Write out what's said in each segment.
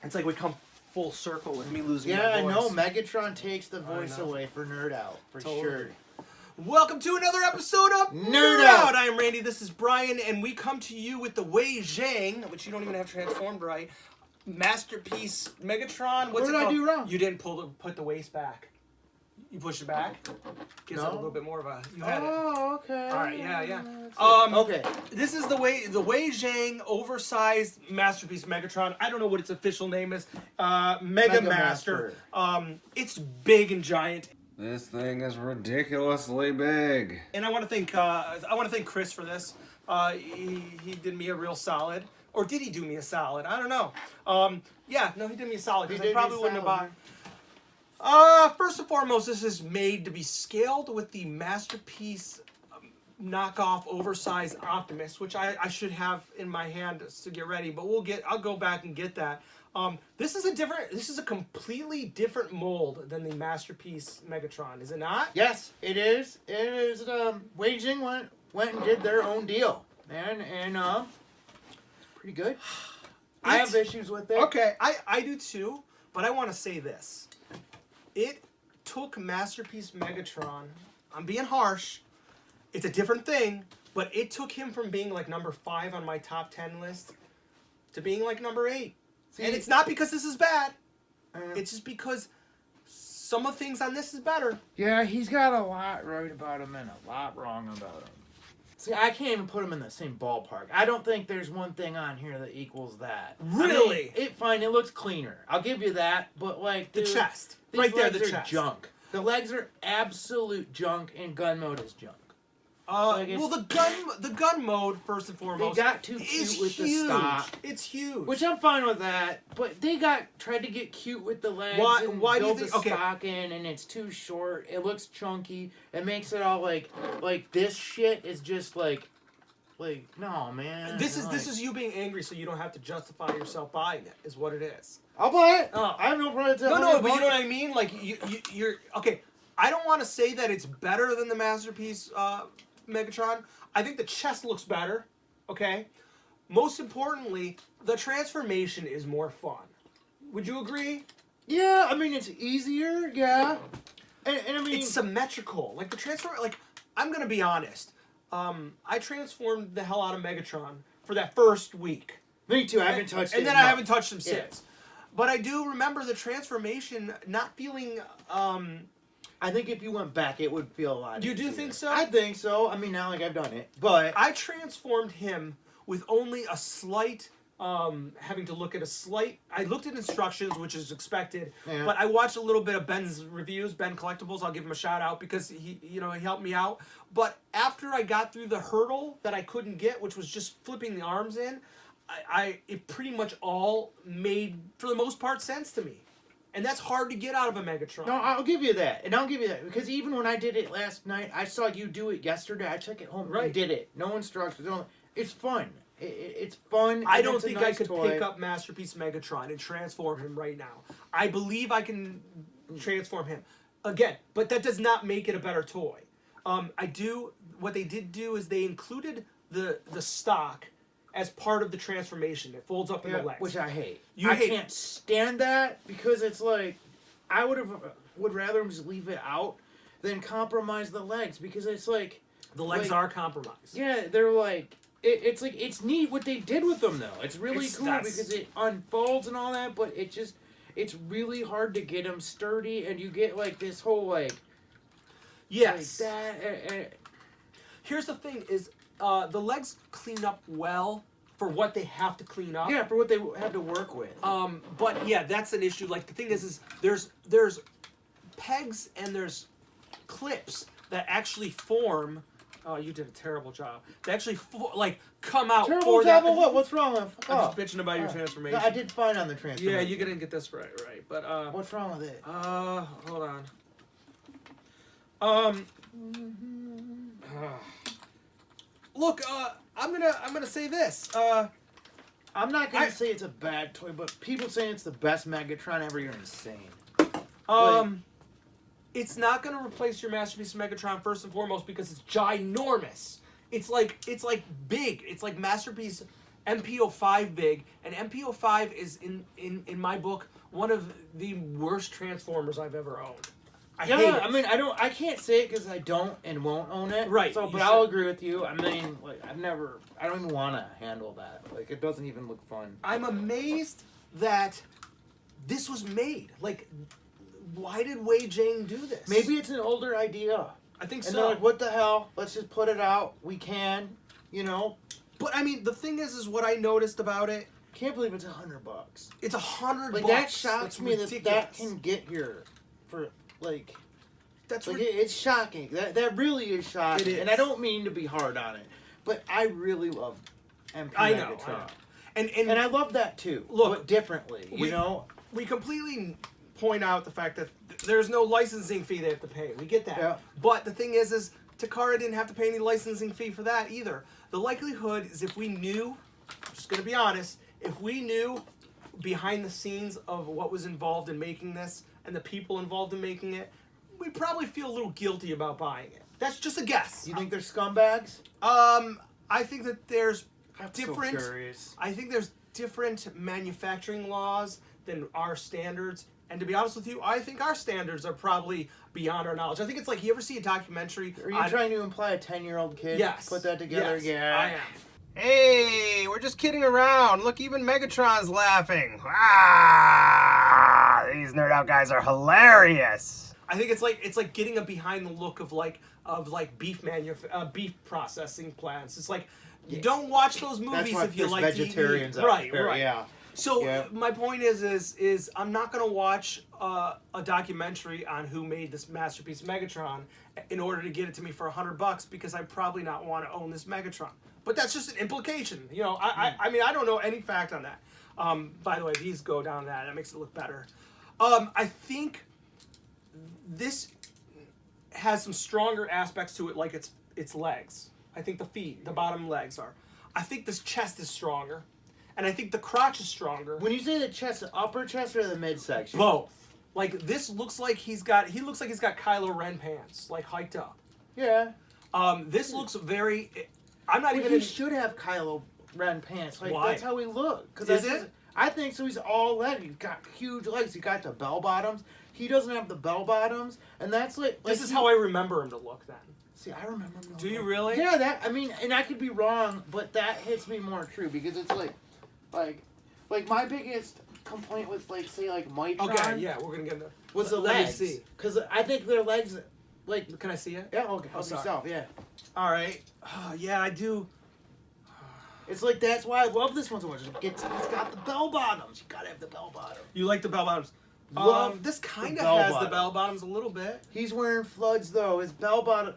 It's like we come full circle with me losing my Yeah, I voice. know. Megatron takes the voice away for Nerd Out, for sure. Welcome to another episode of Nerd Out. I am Randy, this is Brian, and we come to you with the Wei Jiang, which you don't even have transformed right, Masterpiece Megatron. What did I do wrong? You didn't put the waist back. You pushed it back. Gives it a little bit more of a. You had it. Oh, okay. All right, yeah. Okay. This is the Wei Jiang Oversized Masterpiece Megatron. I don't know what its official name is. Megamaster. It's big and giant. This thing is ridiculously big. And I want to thank Chris for this. He did me a real solid, or did he do me a solid? I don't know. Yeah, no, he did me a solid because I probably wouldn't have bought. First and foremost, this is made to be scaled with the Masterpiece knockoff oversized Optimus, which I should have in my hand to get ready, but I'll go back and get that. This is a completely different mold than the Masterpiece Megatron, is it not? Yes, it is. It is. Wei Jiang went and did their own deal, man, and it's pretty good. I have issues with it. Okay, I do too, but I want to say this. It took Masterpiece Megatron, I'm being harsh, it's a different thing, but it took him from being like number 5 on my top 10 list to being like number 8. See, and it's not because this is bad, it's just because some of the things on this is better. Yeah, he's got a lot right about him and a lot wrong about him. See, I can't even put him in the same ballpark. I don't think there's one thing on here that equals that. Really? I mean, it looks cleaner. I'll give you that, but like the chest. These right there, legs the are chest. junk. The legs are absolute junk, and gun mode is junk. Well, the gun mode, first and foremost, they got too cute with the stock. It's huge. Which I'm fine with that, but they tried to get cute with the legs why build do you the think, stock in, and it's too short. It looks chunky. It makes it all like this shit is just like no, man. This is you being angry, so you don't have to justify yourself buying it. Is what it is. I'll buy it. I have no problem. No, but you know what I mean. Like you're okay. I don't want to say that it's better than the Masterpiece Megatron. I think the chest looks better. Okay. Most importantly, the transformation is more fun. Would you agree? Yeah, I mean it's easier. Yeah, and I mean it's symmetrical. Like the transform. Like I'm gonna be honest. I transformed the hell out of Megatron for that first week. Me too. I haven't touched it. And then I haven't touched him since. But I do remember the transformation not feeling. I think if you went back, it would feel a lot easier. You do think so? I think so. I mean, not like I've done it, but I transformed him with only a slight. Having to look at a slight. I looked at instructions, which is expected, but I watched a little bit of Ben's reviews, Ben Collectibles. I'll give him a shout out because he helped me out. But after I got through the hurdle that I couldn't get, which was just flipping the arms in, it pretty much all made, for the most part, sense to me. And that's hard to get out of a Megatron. No, I'll give you that. And I'll give you that. Because even when I did it last night, I saw you do it yesterday. I took it home and did it. No instructions. It's fun. It's fun. I don't think I could pick up Masterpiece Megatron and transform him right now. I believe I can transform him. Again, but that does not make it a better toy. What they did do is they included the stock as part of the transformation. It folds up in the legs. Which I hate. I can't stand that because it's like, I would rather just leave it out than compromise the legs because it's like... The legs are compromised. Yeah, they're like... It's like, it's neat what they did with them, though. It's really cool because it unfolds and all that, but it's really hard to get them sturdy, and you get, like, this whole, like... Yes. Like that. Here's the thing, is the legs clean up well for what they have to clean up. Yeah, for what they have to work with. But, yeah, that's an issue. Like, the thing is there's pegs and there's clips that actually form... Oh, you did a terrible job. They actually, come out terrible for that. Terrible job of what? What's wrong with I'm just bitching about your transformation. No, I did fine on the transformation. Yeah, you didn't get this right. But, what's wrong with it? Hold on. Look, I'm gonna say this. I'm not gonna say it's a bad toy, but people saying it's the best Megatron ever, you're insane. It's not going to replace your Masterpiece Megatron first and foremost because it's ginormous. It's like big. It's like Masterpiece MPO5 big, and MPO5 is in my book one of the worst Transformers I've ever owned. I hate it. I mean, I can't say it because I don't and won't own it. Right. So, but I'll agree with you. I mean, like, I don't even want to handle that. Like, it doesn't even look fun. I'm amazed that this was made. Like, why did Wei Jiang do this? Maybe it's an older idea. I think And so. they're like, what the hell? Let's just put it out. We can, you know. But I mean, the thing is what I noticed about it. Can't believe it's $100. It's $100. Like, that shocks That's me ridiculous. that can get here for like. That's like it's shocking. That really is shocking. It is. And I don't mean to be hard on it, but I really love MP Megatron. And I love that too. Look, but differently, you know. We completely point out the fact that there's no licensing fee they have to pay. We get that. Yeah. But the thing is Takara didn't have to pay any licensing fee for that either. The likelihood is if we knew, I'm just going to be honest, if we knew behind the scenes of what was involved in making this and the people involved in making it, we'd probably feel a little guilty about buying it. That's just a guess. You think they're scumbags? I think that there's different. So curious. I think there's different manufacturing laws than our standards. And to be honest with you, I think our standards are probably beyond our knowledge. I think it's like, you ever see a documentary? Are you trying to imply a 10-year-old kid? Yes. Put that together? Yes, Yeah. I am. Hey, we're just kidding around. Look, even Megatron's laughing. Ah, these nerd out guys are hilarious. I think it's like getting a behind the look of beef beef processing plants. It's like, you don't watch those movies if you like vegetarians to eat meat. Right, there, right. Yeah. So my point is I'm not gonna watch a documentary on who made this masterpiece Megatron in order to get it to me for $100 because I probably not want to own this Megatron. But that's just an implication, you know. I mean, I don't know any fact on that. By the way, these go down that makes it look better. I think this has some stronger aspects to it, like its legs. I think the bottom legs are. I think this chest is stronger. And I think the crotch is stronger. When you say the chest, the upper chest or the midsection? Both. Like, this looks like he looks like he's got Kylo Ren pants, like hiked up. Yeah. This looks very. I'm not even. He should have Kylo Ren pants. Like, Why? that's how he look. Is it? I think so. He's all legs. He's got huge legs. He got the bell bottoms. He doesn't have the bell bottoms, and that's like. This is how I remember him to look then. See, I remember him. Do you really? Yeah. That. I mean, and I could be wrong, but that hits me more true because it's like my biggest complaint with say Megatron. Okay, yeah, we're gonna get into. Was the Let legs? me see. Because I think their legs, like. Can I see it? Yeah. Okay. Oh, Help sorry. yourself. Yeah. All right. Yeah, I do. It's like that's why I love this one so much. It's got the bell bottoms. You gotta have the bell bottom. You like the bell bottoms? Love this kind the of bell has the bottom. bell bottoms a little bit. He's wearing floods though. His bell bottom,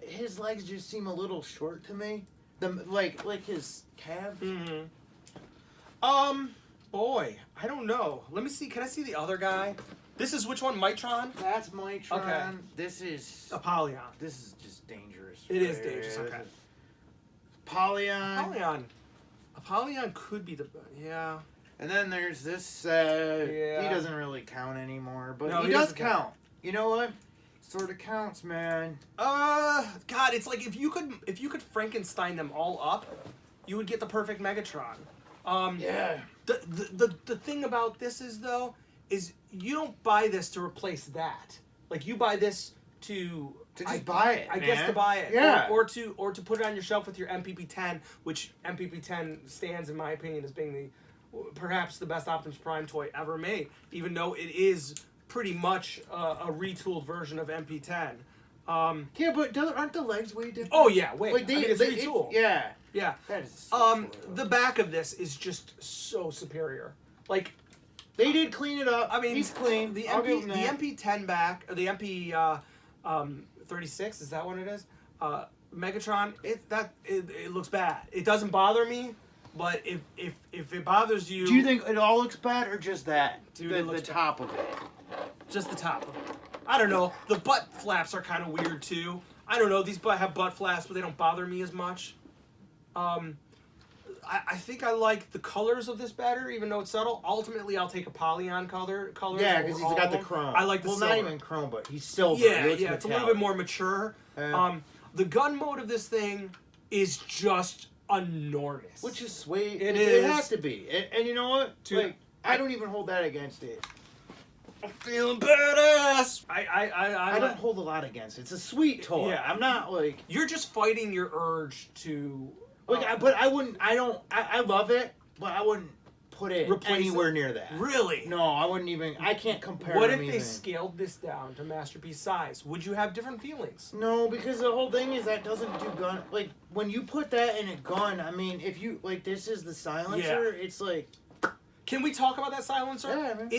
his legs just seem a little short to me. Like his calves. Mm-hmm. Boy, I don't know. Let me see. Can I see the other guy? This is which one? Mitron? That's Megatron. Okay. This is Apollyon. This is just dangerous. It is dangerous. Okay. Apollyon. Apollyon could be the yeah. And then there's this. Yeah. He doesn't really count anymore, but No, he he does doesn't count. count. You know what? Sort of counts, man. God, it's like if you could Frankenstein them all up, you would get the perfect Megatron. Yeah. The thing about this is you don't buy this to replace that. Like, you buy this to just buy it. I man. guess to buy it. Yeah. Or to put it on your shelf with your MPP-10, which MPP-10 stands, in my opinion, as being perhaps the best Optimus Prime toy ever made, even though it is pretty much a retooled version of MP10. Yeah, but aren't the legs way different? Oh yeah, wait. Like it's retooled. Yeah. Yeah. That is so the back of this is just so superior. Like, they did clean it up. I mean, he's clean. The I'll give him that. MP10 back, or the MP 36, is that what it is? Megatron, it looks bad. It doesn't bother me, but if it bothers you, Do you think it all looks bad or just that? Dude, it looks the top of it. just the top of it. I don't know. The butt flaps are kind of weird too. I don't know. These have butt flaps, but they don't bother me as much. I think I like the colors of this better, even though it's subtle. Ultimately, I'll take Apollyon colors. Yeah, because over he's all got of the them. chrome. I like the silver. not even chrome, but he's silver. Yeah, He looks it's a little metallic. bit more mature. The gun mode of this thing is just enormous. Which is sweet. It It has to be. And you know what? Like, I don't even hold that against it. I'm feeling badass. I don't hold a lot against it. It's a sweet toy. Yeah. I'm not like... You're just fighting your urge to... but I wouldn't... I love it, but I wouldn't put it anywhere near that. Really? No, I wouldn't even... I can't compare What if them they even. scaled this down to masterpiece size? Would you have different feelings? No, because the whole thing is that doesn't do gun... Like, when you put that in a gun, I mean, if you... Like, this is the silencer, it's like... Can we talk about that silencer? Yeah, man.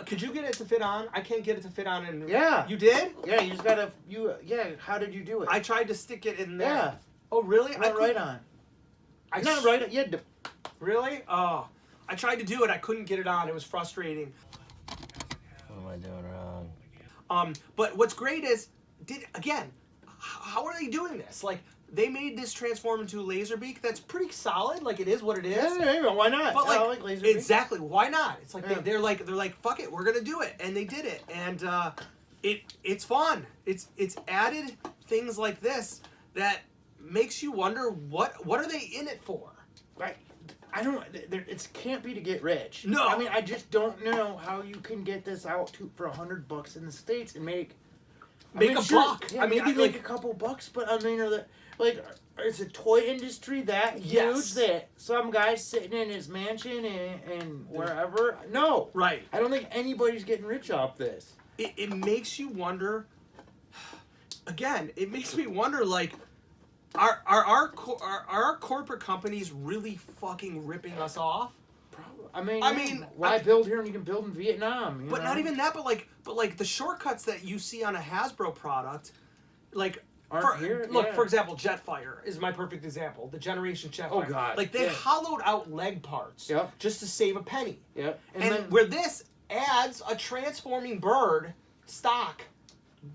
Could you get it to fit on? I can't get it to fit on. Yeah. You did? Yeah, you just gotta... how did you do it? I tried to stick it in there. Yeah. Oh, really? Not right on. Not right on. You had to... Really? Oh. I tried to do it. I couldn't get it on. It was frustrating. What am I doing wrong? But what's great is, how are they doing this? Like, they made this transform into a laser beak that's pretty solid. Like, it is what it is. Yeah, why not? But I like laser beak. exactly, why not? It's like they're like, fuck it, we're gonna do it, and they did it, and it's fun. It's added things like this that makes you wonder what are they in it for? Right. I don't. It can't be to get rich. No. I mean, I just don't know how you can get this out for $100 in the States and make A sure, buck. Yeah, I mean, maybe make a couple bucks, but I mean, is the toy industry that huge that some guy's sitting in his mansion and wherever? No. Right. I don't think anybody's getting rich off this. It makes you wonder. Again, it makes me wonder. Like, are our corporate companies really fucking ripping us off? I mean, why build here when you can build in Vietnam? But not even that. But like the shortcuts that you see on a Hasbro product, like. For example, Jetfire is my perfect example. The Generation Jetfire. Oh God! Like they hollowed out leg parts just to save a penny. Yep. And where this adds a transforming bird stock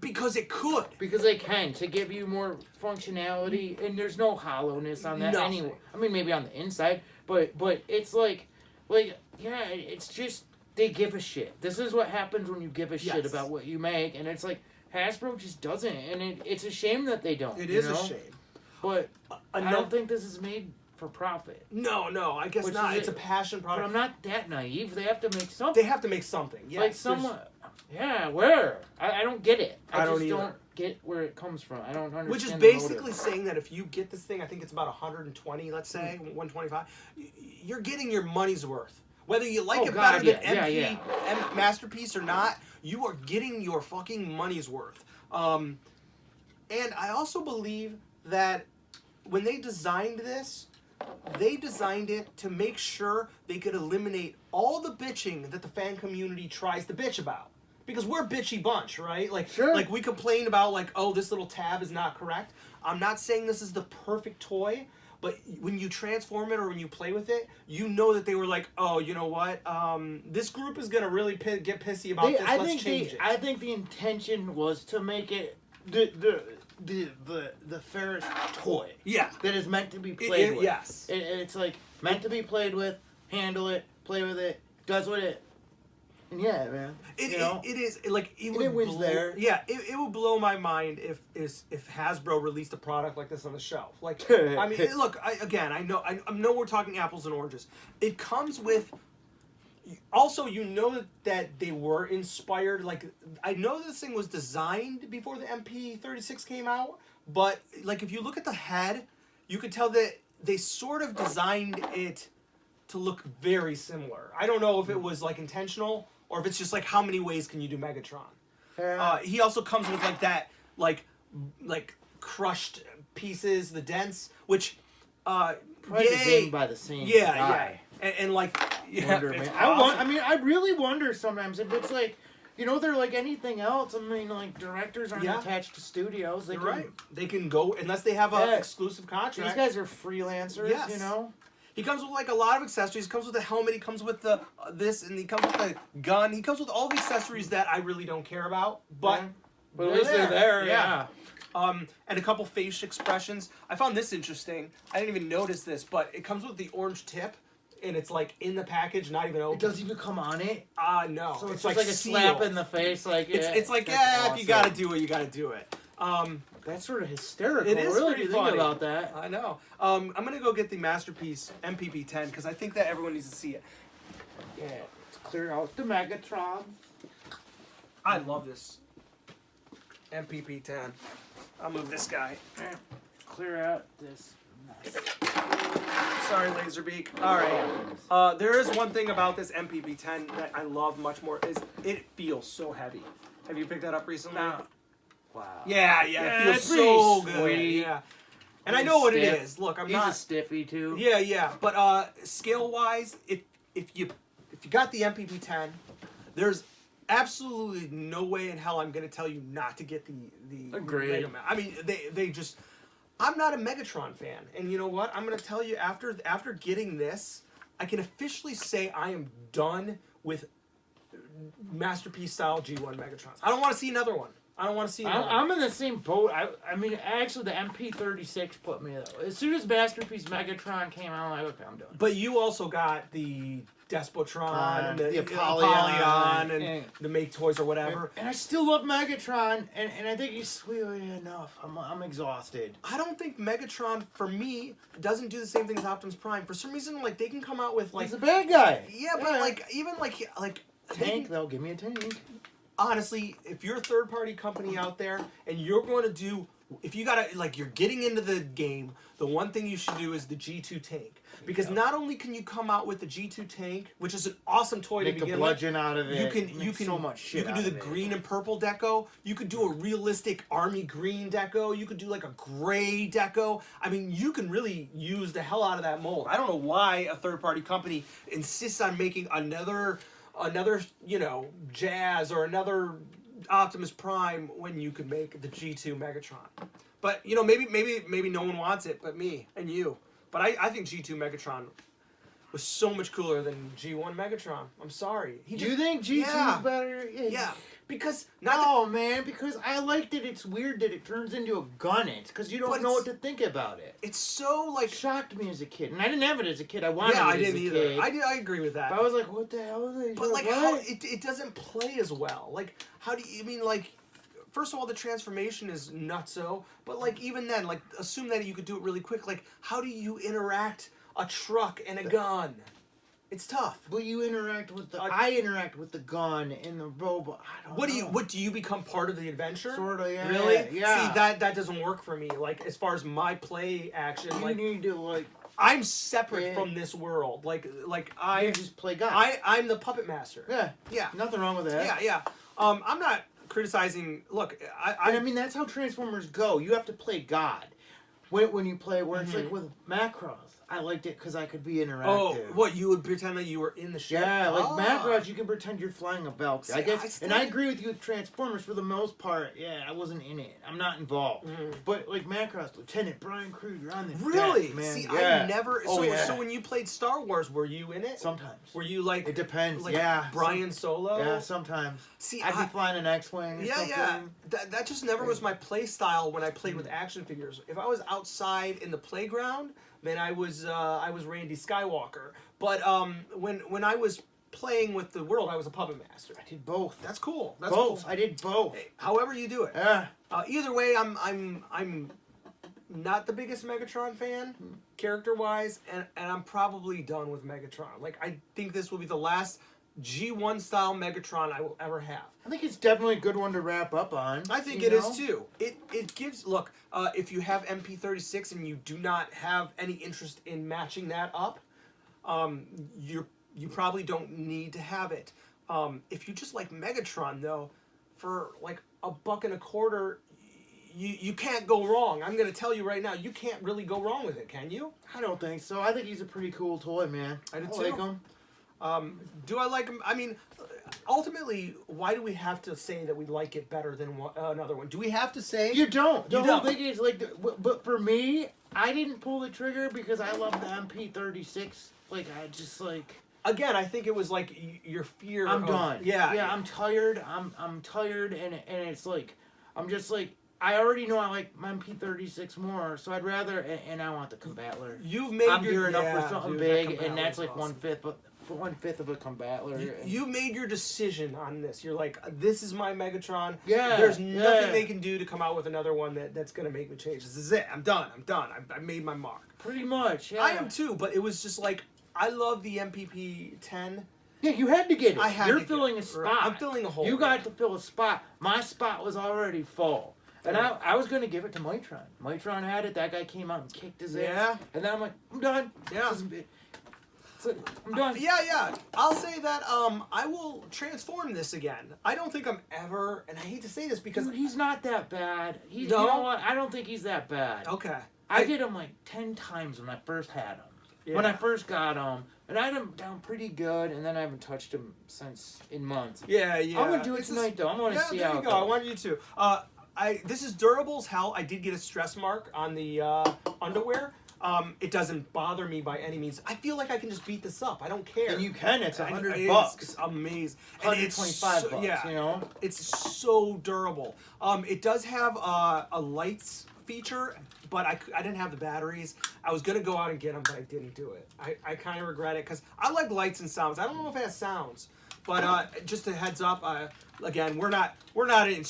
because it could. Because they can to give you more functionality, and there's no hollowness on that anyway. I mean, maybe on the inside, but it's it's just they give a shit. This is what happens when you give a shit about what you make, and it's like. Hasbro just doesn't, and it's a shame that they don't. It is a shame. But I don't think this is made for profit. No, I guess not. It's a passion product. But I'm not that naive. They have to make something. They have to make something, yes. Like someone... Yeah, where? I don't get it. I don't just either. Don't get where it comes from. I don't understand. Which is the basically motive. saying that if you get this thing, I think it's about 120, let's say, 125, you're getting your money's worth. Whether you like it better than MP Masterpiece or not, you are getting your fucking money's worth. And I also believe that when they designed this, they designed it to make sure they could eliminate all the bitching that the fan community tries to bitch about. Because we're a bitchy bunch, right? Like, like we complain about, like, oh, this little tab is not correct. I'm not saying this is the perfect toy, but when you transform it or when you play with it, you know that they were like, oh, you know what? This group is going to really get pissy about this. Let's change it. I think the intention was to make it the fairest toy. Yeah. That is meant to be played with. Yes. It's like meant to be played with, handle it, play with it, does what it... And yeah, man. It is like it would wins there. Yeah, it would blow my mind if Hasbro released a product like this on the shelf. Like, I mean, look, I know we're talking apples and oranges. It comes with. Also, you know that they were inspired. Like, I know this thing was designed before the MP36 came out, but like if you look at the head, you could tell that they sort of designed it to look very similar. I don't know if it was like intentional. Or if it's just like how many ways can you do Megatron? He also comes with like that, like crushed pieces, the dents, which probably designed by the same guy. And like I really wonder sometimes if it's like, you know, they're like anything else. I mean, like directors aren't attached to studios. They can go unless they have an exclusive contract. These guys are freelancers, you know. He comes with like a lot of accessories. He comes with the helmet. He comes with the this, and he comes with the gun. He comes with all the accessories that I really don't care about, but at least they're there. Yeah. And a couple face expressions. I found this interesting. I didn't even notice this, but it comes with the orange tip, and it's like in the package, not even open. It doesn't even come on it. No. So it's like a slap in the face. Like it's like awesome. If you gotta do it, you gotta do it. That's sort of hysterical. It is really pretty think funny. about that. I know. I'm gonna go get the Masterpiece MPP-10 because I think that everyone needs to see it. Yeah, let's clear out the Megatron. I love this MPP-10. I'll move this guy. Clear out this mess. Sorry, Laserbeak. All right. There is one thing about this MPP-10 that I love much more is it feels so heavy. Have you picked that up recently? No. Wow. Yeah, it feels it's so pretty good. sweet. Yeah. And I He's know what stiff. it is. Look, I'm He's not a stiffy too. Yeah. But scale-wise, if you got the MPP-10, there's absolutely no way in hell I'm gonna tell you not to get the Agreed. Mega Man. I mean, they just. I'm not a Megatron fan, and you know what? I'm gonna tell you after getting this, I can officially say I am done with Masterpiece style G1 Megatrons. I don't want to see another one. I don't want to see another one. I'm in the same boat. I mean, actually, the MP36 put me though. As soon as Masterpiece Megatron came out, I'm like, okay, I'm done. But you also got the Despotron and the Apollyon, and the Make Toys or whatever. And I still love Megatron, and I think he's sweet enough. I'm exhausted. I don't think Megatron, for me, doesn't do the same thing as Optimus Prime. For some reason, like, they can come out with, like... He's a bad guy. Yeah, but, like, even, like... Tank, though. Give me a tank. Honestly, if you're a third-party company out there, and you're going to do... If you gotta, like, you're getting into the game, the one thing you should do is the G2 tank. Because not only can you come out with the G2 tank, which is an awesome toy to begin with. Make a bludgeon out of it. You can so much shit. You can do the green and purple deco. You could do a realistic army green deco. You could do like a gray deco. I mean, you can really use the hell out of that mold. I don't know why a third-party company insists on making another, Jazz or another Optimus Prime when you could make the G2 Megatron. But maybe no one wants it but me and you. But I think G2 Megatron was so much cooler than G1 Megatron. I'm sorry. Do you think G2 is better? Yeah. Because because I liked it. It's weird that it turns into a gun. It's because you don't know what to think about it. It's so like shocked me as a kid, and I didn't have it as a kid. I wanted I it didn't as a either. kid. I agree with that. But I was like, what the hell is it? But like, how it doesn't play as well. Like, how do you? I mean, like, first of all, the transformation is nutso. But like, even then, like, assume that you could do it really quick. Like, how do you interact a truck and a gun? It's tough. But you interact with I interact with the gun and the robot. I don't know. What do you become part of the adventure? Sort of, yeah. Really? Yeah. See, that doesn't work for me. Like, as far as my play action, You like, need to like. I'm separate from this world. Like I You just play God. I'm the puppet master. Yeah. Yeah. Nothing wrong with that. Yeah. I'm not criticizing. Look, I mean that's how Transformers go. You have to play God. When you play, where it's like with Macross. I liked it because I could be interactive. Oh, what, you would pretend that you were in the ship? Yeah, like Macross, you can pretend you're flying a Valkyrie. See, I guess, and I agree with you with Transformers for the most part. Yeah, I wasn't in it. I'm not involved. But like Macross, Lieutenant Brian Kruger on the really? deck, man. See, yeah. I never. So when you played Star Wars, were you in it? Sometimes. Were you like? It depends. Like yeah. Brian Solo. Yeah, sometimes. See, I'd be flying an X-wing. Or something. That just never was my play style when I played with action figures. If I was outside in the playground, then I was Randy Skywalker. But when I was playing with the world, I was a puppet master. I did both. That's cool. That's both. Cool. I did both. Hey, however you do it. Yeah. Either way, I'm not the biggest Megatron fan, character-wise, and I'm probably done with Megatron. Like, I think this will be the last G1 style Megatron I will ever have. I think it's definitely a good one to wrap up on. I think it is too. It gives, look, if you have MP36 and you do not have any interest in matching that up, you probably don't need to have it. If you just like Megatron though, for like $1.25, you can't go wrong. I'm gonna tell you right now, you can't really go wrong with it, can you? I don't think so. I think he's a pretty cool toy, man. I do like him. Do I like him? I mean, ultimately, why do we have to say that we like it better than another one? Do we have to say? You don't. The You whole don't. thing is like, but for me, I didn't pull the trigger because I love the MP36. Like, I just like. Again, I think it was like your fear. I'm done. Yeah. I'm tired. I'm tired, and it's like, I'm just like. I already know I like my MP36 more, so I'd rather, and I want the Combatler. You've made I'm gearing up for something big, that and that's Combatler's like awesome. 1/5. But 1/5 of a combattler. You made your decision on this. You're like, this is my Megatron. Yeah. There's nothing yeah. they can do to come out with another one that's going to make me change. This is it. I'm done. I made my mark. Pretty much, yeah. I am too, but it was just like, I love the MPP 10. Yeah, you had to get it. I had You're to filling get a it. spot. I'm filling a hole. You got to fill a spot. My spot was already full. And I was going to give it to Megatron. Megatron had it. That guy came out and kicked his ass. And then I'm like, I'm done. Yeah. I'm done. Yeah. I'll say that I will transform this again. I don't think I'm ever, and I hate to say this because... Dude, he's not that bad. You No? know what? I don't think he's that bad. Okay. I did him like 10 times when I first had him. Yeah. When I first got him. And I had him down pretty good, and then I haven't touched him since in months. Yeah. I'm going to do it tonight, though. I'm going to see how it goes. I want you to. This is durable as hell. I did get a stress mark on the underwear. It doesn't bother me by any means. I feel like I can just beat this up. I don't care. And you can. It's $100. It's amazing. And $125 bucks, yeah, you know? It's so durable. It does have a lights feature, but I didn't have the batteries. I was going to go out and get them, but I didn't do it. I kind of regret it because I like lights and sounds. I don't know if it has sounds, but just a heads up, again, we're not an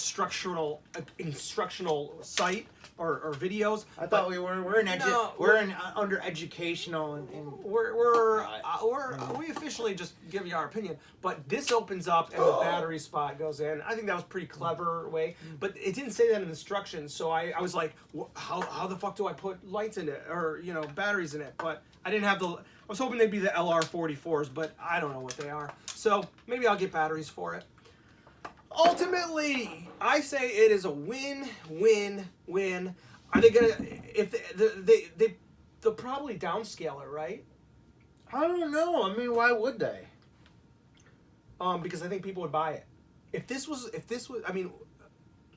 instructional site or videos. I thought we were. We're in under educational and we officially just give you our opinion. But this opens up and the battery spot goes in. I think that was a pretty clever way. But it didn't say that in the instructions, so I was like, how the fuck do I put lights in it or batteries in it? But I didn't have the. I was hoping they'd be the LR44s, but I don't know what they are. So maybe I'll get batteries for it. Ultimately, I say it is a win-win-win. Are they gonna? If they'll probably downscale it, right? I don't know. I mean, why would they? Because I think people would buy it. If this was, I mean,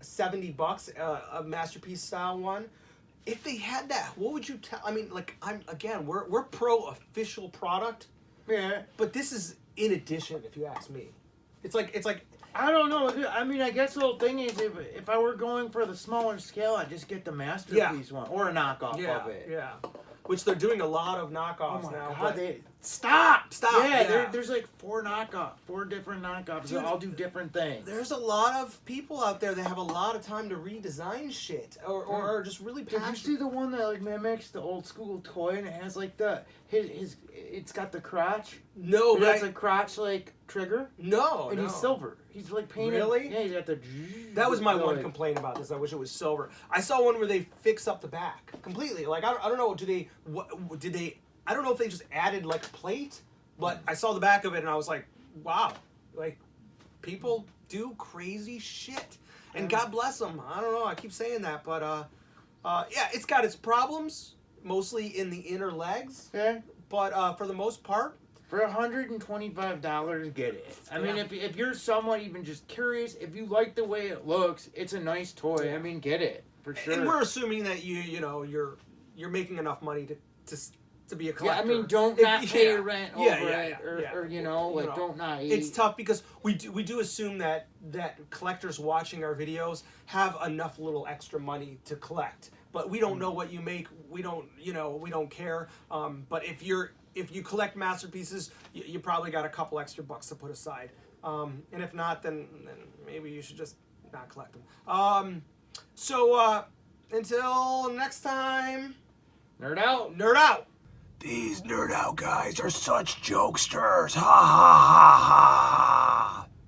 $70, a masterpiece style one. If they had that, what would you tell? I mean, like we're pro official product. Yeah. But this is in addition, if you ask me. It's like. I don't know. I mean, I guess the whole thing is if I were going for the smaller scale, I'd just get the masterpiece one or a knockoff of it. Yeah. Which they're doing a lot of knockoffs now. God, Stop! Yeah. There's like 4 different knockoffs that all do different things. There's a lot of people out there that have a lot of time to redesign shit or are just really passionate. Did you see the one that like mimics the old school toy and it has like it's got the crotch? No, That's a crotch like trigger. No, and he's silver. He's like painted. Really? Yeah, he's got the. That was my one complaint about this. I wish it was silver. I saw one where they fix up the back completely. Like I don't know. I don't know if they just added like a plate, but I saw the back of it and I was like, wow, like people do crazy shit, and God bless them. I don't know. I keep saying that, but yeah, it's got its problems, mostly in the inner legs. Yeah. But for the most part. For $125, get it. I mean, if you're somewhat even just curious, if you like the way it looks, it's a nice toy. Yeah. I mean, get it for sure. And we're assuming that you're making enough money to be a collector. Yeah, I mean, don't not pay your rent over it, or don't not eat. It's tough because we do assume that collectors watching our videos have enough little extra money to collect, but we don't know what you make. We don't care. But if you collect masterpieces, you probably got a couple extra bucks to put aside. And if not, then maybe you should just not collect them. So until next time, nerd out. Nerd out. These nerd out guys are such jokesters. Ha ha ha ha.